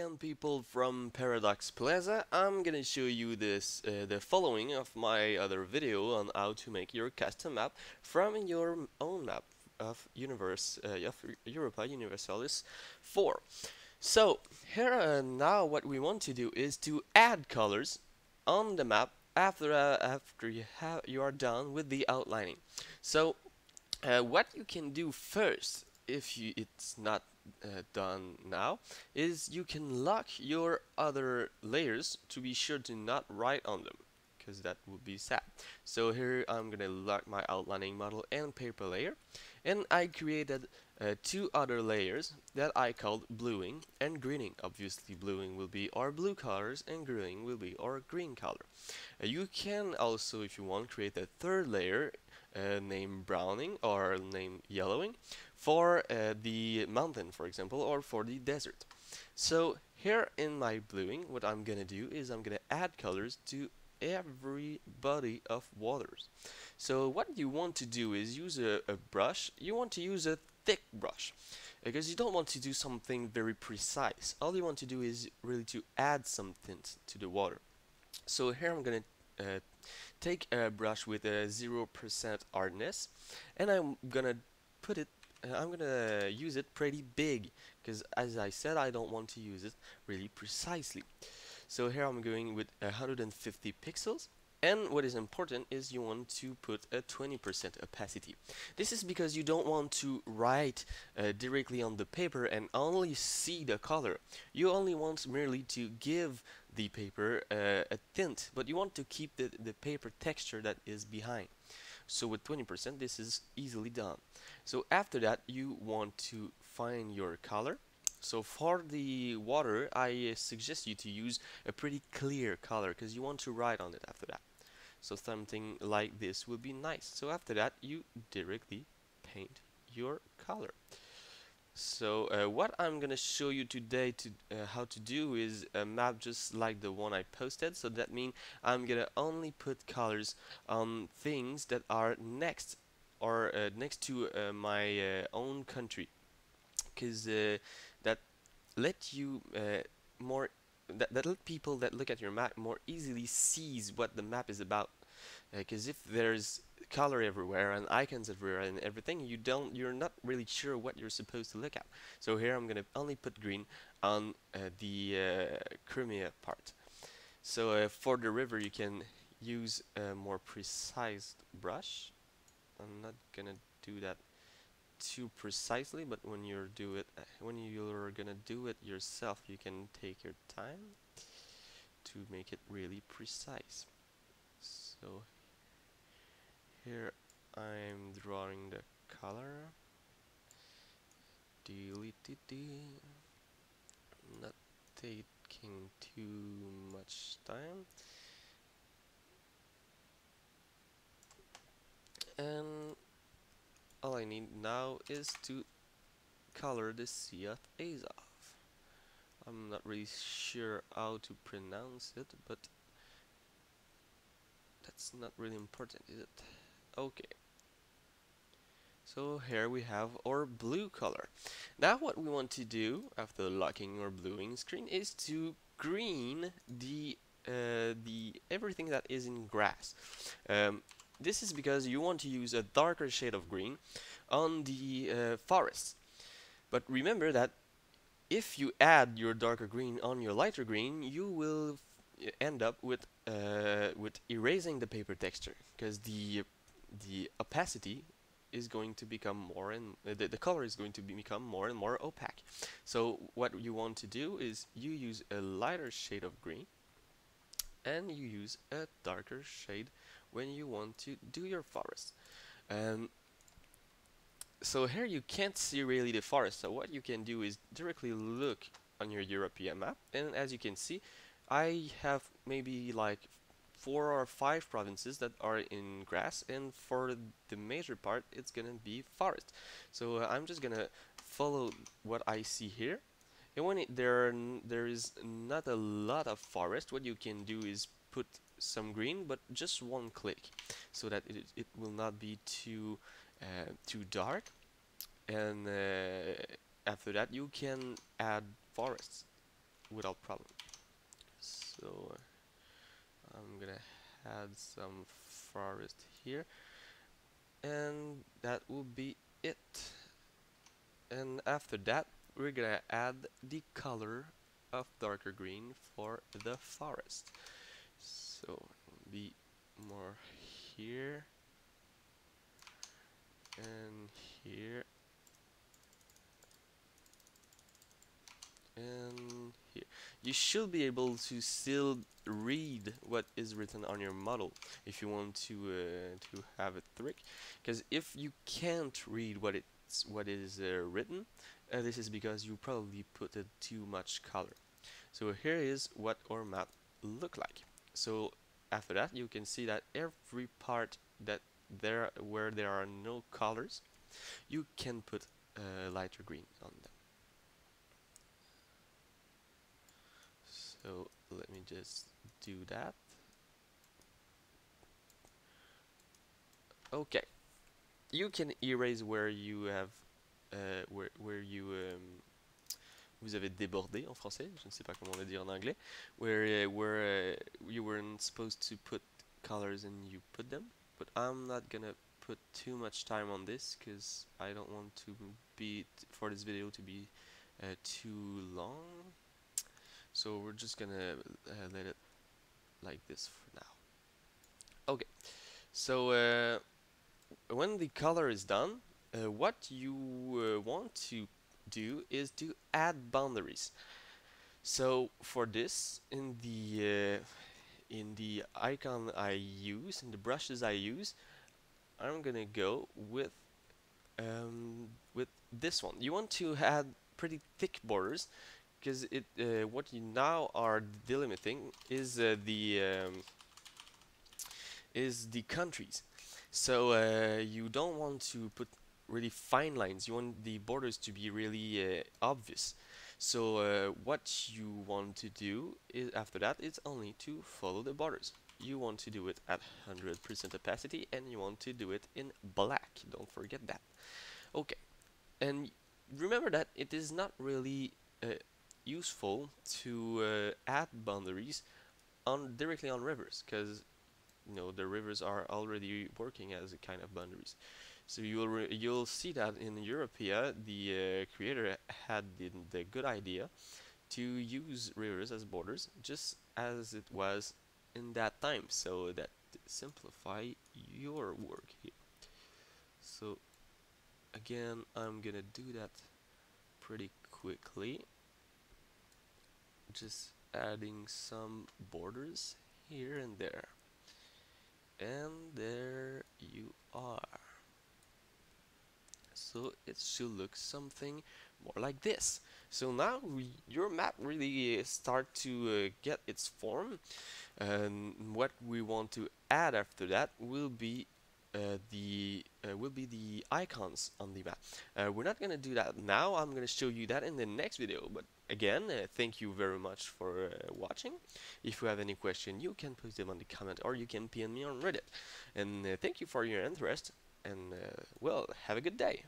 again, people from Paradox Plaza. I'm gonna show you the following of my other video on how to make your custom map from your own map of Europa Universalis 4. So here now what we want to do is to add colors on the map after you are done with the outlining. So what you can do first, if it's not done now, is you can lock your other layers to be sure to not write on them, because that would be sad. So here I'm gonna lock my outlining model and paper layer, and I created two other layers that I called bluing and greening. Obviously bluing will be our blue colors and greening will be our green color. You can also, if you want, create a third layer named browning or named yellowing for the mountain, for example, or for the desert. So here in my bluing, what I'm gonna do is I'm gonna add colors to every body of waters. So what you want to do is use a brush. You want to use a thick brush because you don't want to do something very precise. All you want to do is really to add some tint to the water. So here I'm gonna take a brush with a 0% hardness, and I'm gonna put it I'm gonna use it pretty big because, as I said, I don't want to use it really precisely. So here I'm going with 150 pixels, and what is important is you want to put a 20% opacity. This is because you don't want to write directly on the paper and only see the color. You only want merely to give the paper a tint, but you want to keep the paper texture that is behind. So with 20% this is easily done. So after that you want to find your color. So for the water I suggest you to use a pretty clear color because you want to write on it after that. So something like this would be nice. So after that you directly paint your color. So what I'm gonna show you today to how to do is a map just like the one I posted. So that means I'm gonna only put colors on things that are next or next to my own country, because that let you more that let people that look at your map more easily sees what the map is about. Because if there's color everywhere and icons everywhere and everything, you're not really sure what you're supposed to look at. So here I'm gonna only put green on the Crimea part. So for the river you can use a more precise brush. I'm not gonna do that too precisely, but when you're gonna do it yourself, you can take your time to make it really precise. So here I'm drawing the color. Not taking too much time. And all I need now is to color the Sea of Azov. I'm not really sure how to pronounce it, but that's not really important, is it? Okay. So here we have our blue color. Now what we want to do after locking our bluing screen is to green the everything that is in grass. This is because you want to use a darker shade of green on the forest. But remember that if you add your darker green on your lighter green, you will end up with erasing the paper texture, because the opacity is going to become more and the color is going to become more and more opaque. So what you want to do is you use a lighter shade of green and you use a darker shade when you want to do your forest. So here you can't see really the forest, so what you can do is directly look on your European map, and as you can see I have maybe like 4 or 5 provinces that are in grass, and for the major part it's gonna be forest. So I'm just gonna follow what I see here, and when there is not a lot of forest, what you can do is put some green, but just one click, so that it will not be too dark, and after that you can add forests without problem. So I'm gonna add some forest here, and that will be it. And after that, we're gonna add the color of darker green for the forest. So be more here and here and here. You should be able to still read what is written on your model if you want to have it thick. Because if you can't read what is written, this is because you probably put too much color. So here is what our map look like. So after that, you can see that every part that where there are no colors, you can put lighter green on them. So let me just do that. Okay, you can erase where you have where you vous avez débordé en français, je ne sais pas comment le dire en anglais, where you weren't supposed to put colors and you put them, but I'm not gonna put too much time on this because I don't want to be for this video to be too long. So we're just gonna let it like this for now. Okay, so when the color is done, what you want to do is to add boundaries. So for this, in the icon I use, in the brushes I use, I'm gonna go with this one. You want to add pretty thick borders because it what you now are delimiting is the countries. So you don't want to put really fine lines. You want the borders to be really obvious. So what you want to do is after that, it's only to follow the borders. You want to do it at 100% opacity and you want to do it in black. Don't forget that. Okay, and remember that it is not really useful to add boundaries directly on rivers because the rivers are already working as a kind of boundaries. So you'll see that in Europea, the creator had the good idea to use rivers as borders, just as it was in that time, so that simplify your work here. So again, I'm gonna do that pretty quickly, just adding some borders here and there. And there you are. So it should look something more like this. So now your map really start to get its form, and what we want to add after that will be the icons on the map. We're not gonna do that now. I'm gonna show you that in the next video. But again, thank you very much for watching. If you have any question, you can put them on the comment or you can PM me on Reddit. And thank you for your interest. And well, have a good day.